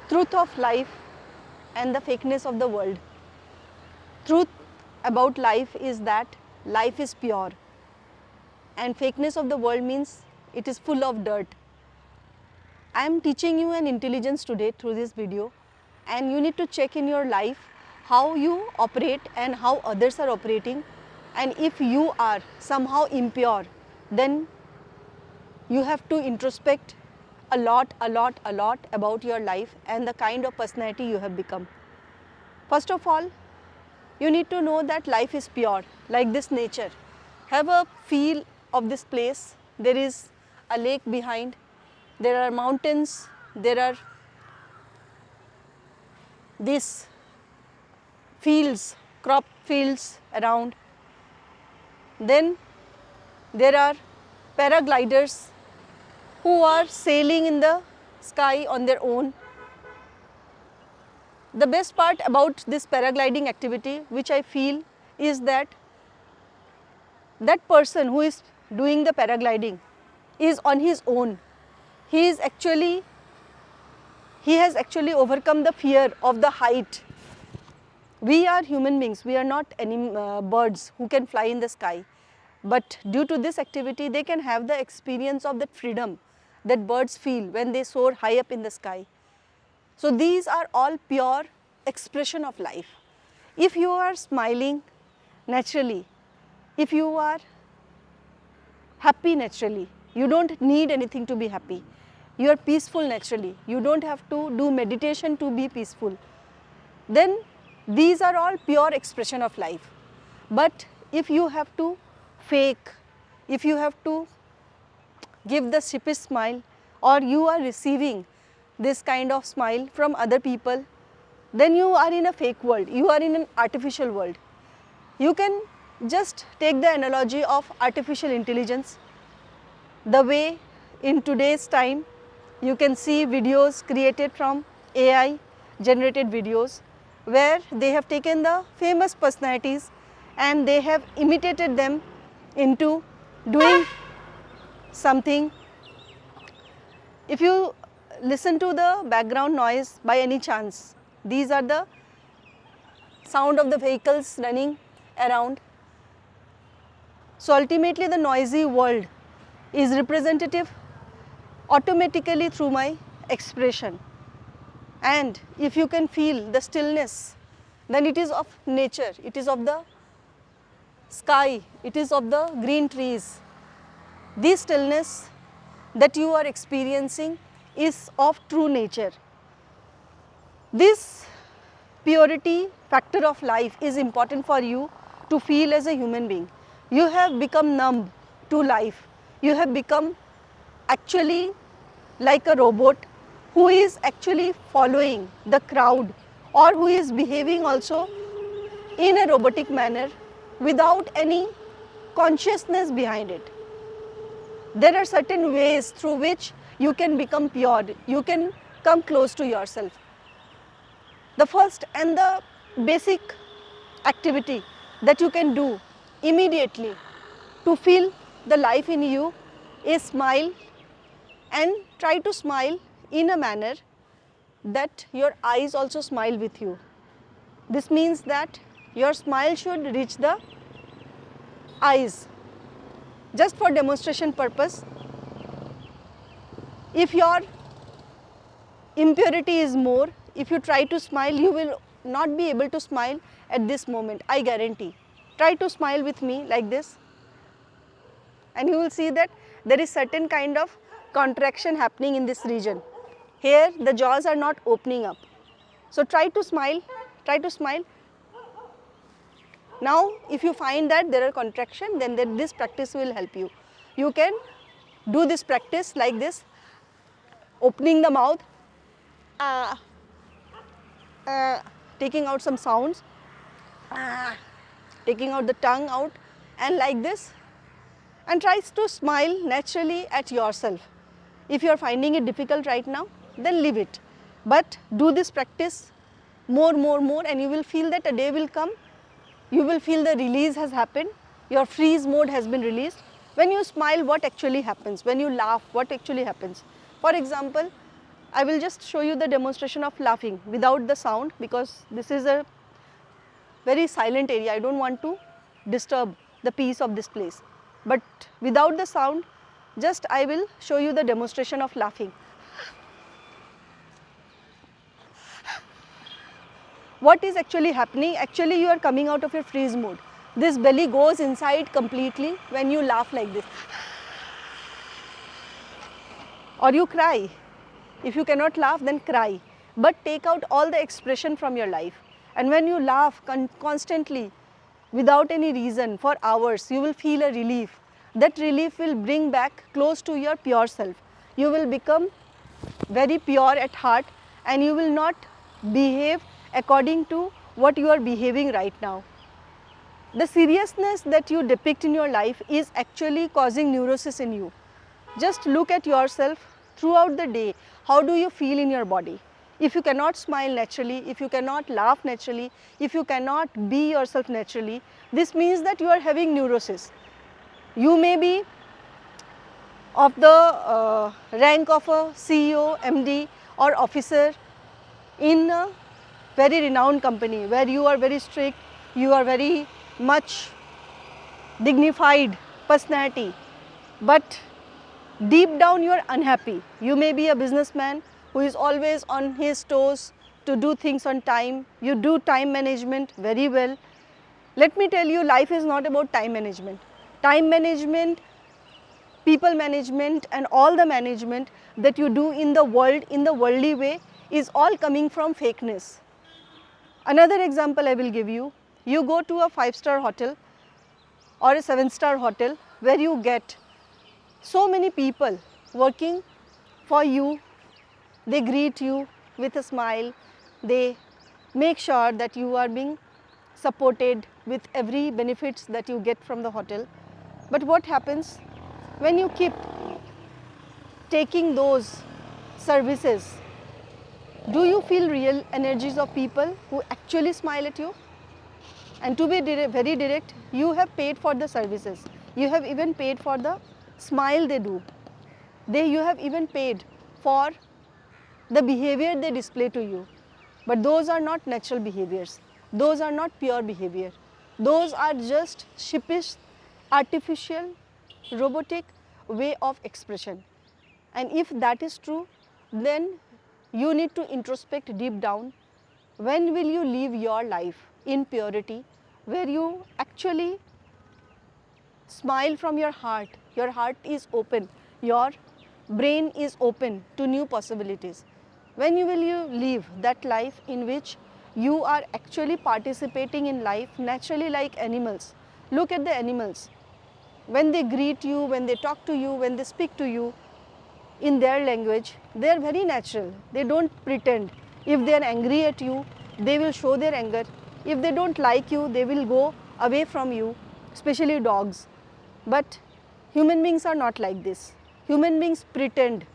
Truth of life and the fakeness of the world. Truth about life is that life is pure, and fakeness of the world means it is full of dirt. I am teaching you an intelligence today through this video, and you need to check in your life how you operate and how others are operating, and if you are somehow impure, then you have to introspect a lot about your life and the kind of personality you have become. First of all, you need to know that life is pure, like this nature. Have a feel of this place. There is a lake behind, there are mountains, there are these fields, crop fields around. Then there are paragliders who are sailing in the sky on their own. The best part about this paragliding activity, which I feel, is that that person who is doing the paragliding is on his own. He has actually overcome the fear of the height. We are human beings, we are not any birds who can fly in the sky. But due to this activity, they can have the experience of that freedom that birds feel when they soar high up in the sky. So these are all pure expression of life. If you are smiling naturally, if you are happy naturally, you don't need anything to be happy. You are peaceful naturally. You don't have to do meditation to be peaceful. Then these are all pure expression of life. But if you have to fake, if you have to give the sheepish smile, or you are receiving this kind of smile from other people, then you are in a fake world, you are in an artificial world. You can just take the analogy of artificial intelligence. The way in today's time you can see videos created from AI generated videos, where they have taken the famous personalities and they have imitated them into doing something. If you listen to the background noise by any chance, these are the sound of the vehicles running around. So ultimately the noisy world is representative automatically through my expression. And if you can feel the stillness, then it is of nature, it is of the sky, it is of the green trees. This stillness that you are experiencing is of true nature. This purity factor of life is important for you to feel as a human being. You have become numb to life. You have become actually like a robot who is actually following the crowd, or who is behaving also in a robotic manner without any consciousness behind it. There are certain ways through which you can become pure, you can come close to yourself. The first and the basic activity that you can do immediately to feel the life in you is smile, and try to smile in a manner that your eyes also smile with you. This means that your smile should reach the eyes. Just for demonstration purpose, if your impurity is more, if you try to smile, you will not be able to smile at this moment, I guarantee. Try to smile with me like this, and you will see that there is certain kind of contraction happening in this region. Here the jaws are not opening up. So try to smile, try to smile. Now if you find that there are contraction, then this practice will help you. You can do this practice like this, opening the mouth, taking out some sounds, taking out the tongue out, and like this, and tries to smile naturally at yourself. If you are finding it difficult right now, then leave it. But do this practice more, and you will feel that a day will come, you will feel the release has happened, your freeze mode has been released. When you smile, what actually happens? When you laugh, what actually happens? For example, I will just show you the demonstration of laughing without the sound, because this is a very silent area. I don't want to disturb the peace of this place. But without the sound, just I will show you the demonstration of laughing. What is actually happening? Actually, you are coming out of your freeze mode. This belly goes inside completely when you laugh like this. Or you cry. If you cannot laugh, then cry. But take out all the expression from your life. And when you laugh constantly, without any reason, for hours, you will feel a relief. That relief will bring back close to your pure self. You will become very pure at heart, and you will not behave according to what you are behaving right now. The seriousness that you depict in your life is actually causing neurosis in you. Just look at yourself throughout the day. How do you feel in your body? If you cannot smile naturally, if you cannot laugh naturally, if you cannot be yourself naturally, this means that you are having neurosis. You may be of the rank of a CEO, MD or officer in a very renowned company where you are very strict, you are very much dignified personality, but deep down you are unhappy. You may be a businessman who is always on his toes to do things on time. You do time management very well. Let me tell you, life is not about time management. Time management, people management and all the management that you do in the world, in the worldly way, is all coming from fakeness. Another example I will give you. You go to a 5-star hotel or a 7-star hotel where you get so many people working for you. They greet you with a smile. They make sure that you are being supported with every benefits that you get from the hotel. But what happens when you keep taking those services? Do you feel real energies of people who actually smile at you? And to be very direct, you have paid for the services. You have even paid for the smile they do. You have even paid for the behavior they display to you. But those are not natural behaviors. Those are not pure behavior. Those are just sheepish, artificial, robotic way of expression. And if that is true, then you need to introspect deep down. When will you live your life in purity, where you actually smile from your heart is open, your brain is open to new possibilities? When will you live that life in which you are actually participating in life naturally like animals? Look at the animals. When they greet you, when they talk to you, when they speak to you in their language, they are very natural. They don't pretend. If they are angry at you, they will show their anger. If they don't like you, they will go away from you, especially dogs. But human beings are not like this. Human beings pretend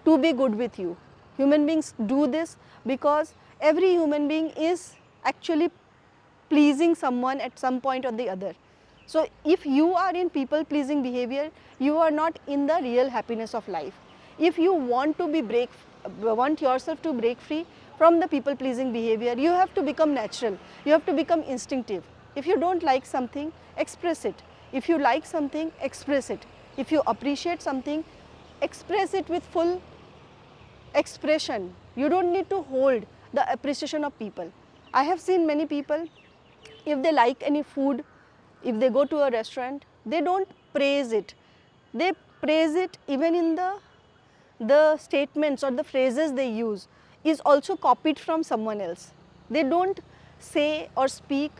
to be good with you. Human beings do this because every human being is actually pleasing someone at some point or the other. So if you are in people pleasing behavior, you are not in the real happiness of life. If you want yourself to break free from the people pleasing behavior, you have to become natural. You have to become instinctive. If you don't like something, express it. If you like something, express it. If you appreciate something, express it with full expression. You don't need to hold the appreciation of people. I have seen many people, if they like any food, if they go to a restaurant, they don't praise it. They praise it even in the statements or the phrases they use is also copied from someone else. They don't say or speak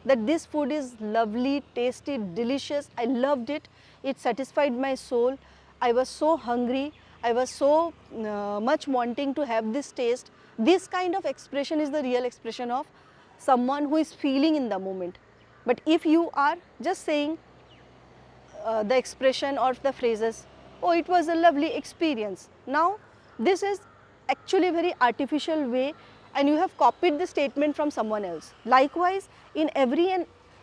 that this food is lovely, tasty, delicious, I loved it, it satisfied my soul, I was so hungry, I was so much wanting to have this taste. This kind of expression is the real expression of someone who is feeling in the moment. But if you are just saying the expression or the phrases, oh, it was a lovely experience. Now, this is actually a very artificial way, and you have copied the statement from someone else. Likewise, in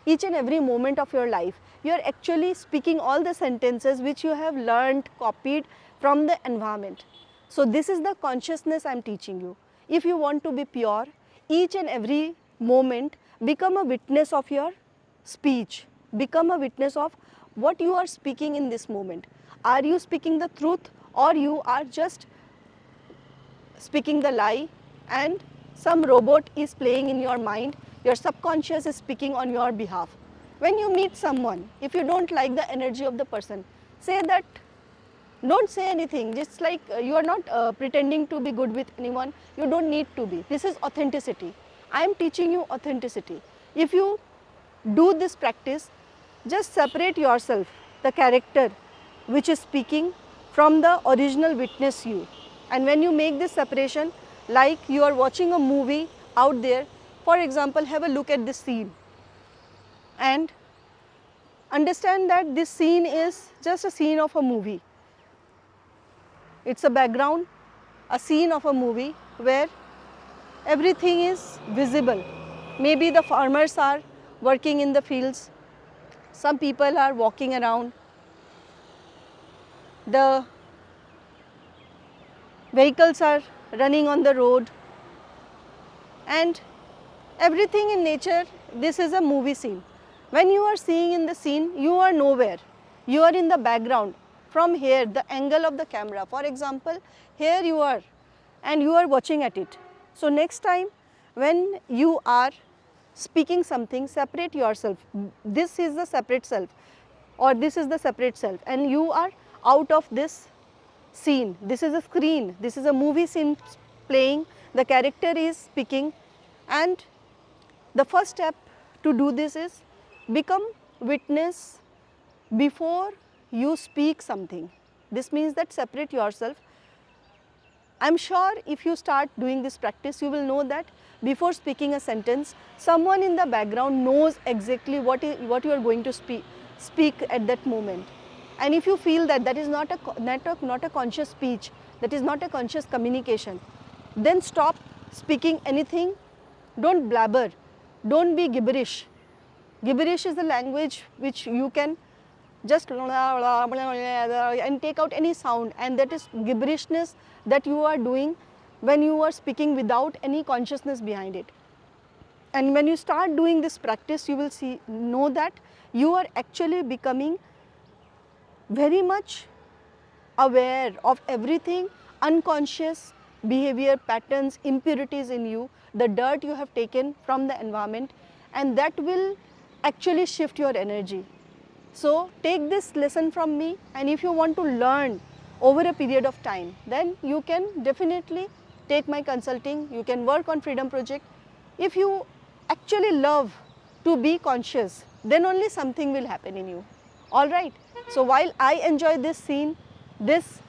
each and every moment of your life, you are actually speaking all the sentences which you have learned, copied from the environment. So this is the consciousness I am teaching you. If you want to be pure, each and every moment become a witness of your speech. Become a witness of what you are speaking in this moment. Are you speaking the truth, or you are just speaking the lie and some robot is playing in your mind? Your subconscious is speaking on your behalf. When you meet someone, if you don't like the energy of the person, say that. Don't say anything, just like you are not pretending to be good with anyone. You don't need to be. This is authenticity. I am teaching you authenticity. If you do this practice, just separate yourself, the character which is speaking, from the original witness you. And when you make this separation, like you are watching a movie out there, for example, have a look at this scene and understand that this scene is just a scene of a movie. It's a background, a scene of a movie where everything is visible. Maybe the farmers are working in the fields, some people are walking around, the vehicles are running on the road, and everything in nature, this is a movie scene. When you are seeing in the scene, you are nowhere, you are in the background. From here, the angle of the camera, for example, here you are and you are watching at it. So next time when you are speaking something, separate yourself. This is the separate self, or this is the separate self, and you are out of this scene. This is a screen, this is a movie scene playing, the character is speaking, and the first step to do this is become witness before you speak something. This means that separate yourself. I am sure if you start doing this practice, you will know that before speaking a sentence, someone in the background knows exactly what you are going to speak at that moment. And if you feel that that is not a conscious speech, that is not a conscious communication, then stop speaking anything. Don't blabber, don't be gibberish. Gibberish is a language which you can just and take out any sound, and that is gibberishness that you are doing when you are speaking without any consciousness behind it. And when you start doing this practice, you will know that you are actually becoming very much aware of everything, unconscious behavior patterns, impurities in you, the dirt you have taken from the environment, and that will actually shift your energy. So take this lesson from me, and if you want to learn over a period of time, then you can definitely take my consulting, you can work on Freedom Project. If you actually love to be conscious, then only something will happen in you. Alright, so while I enjoy this scene, this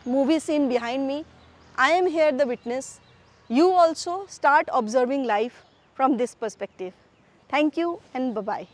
movie scene behind me, I am here the witness. You also start observing life from this perspective. Thank you and bye-bye.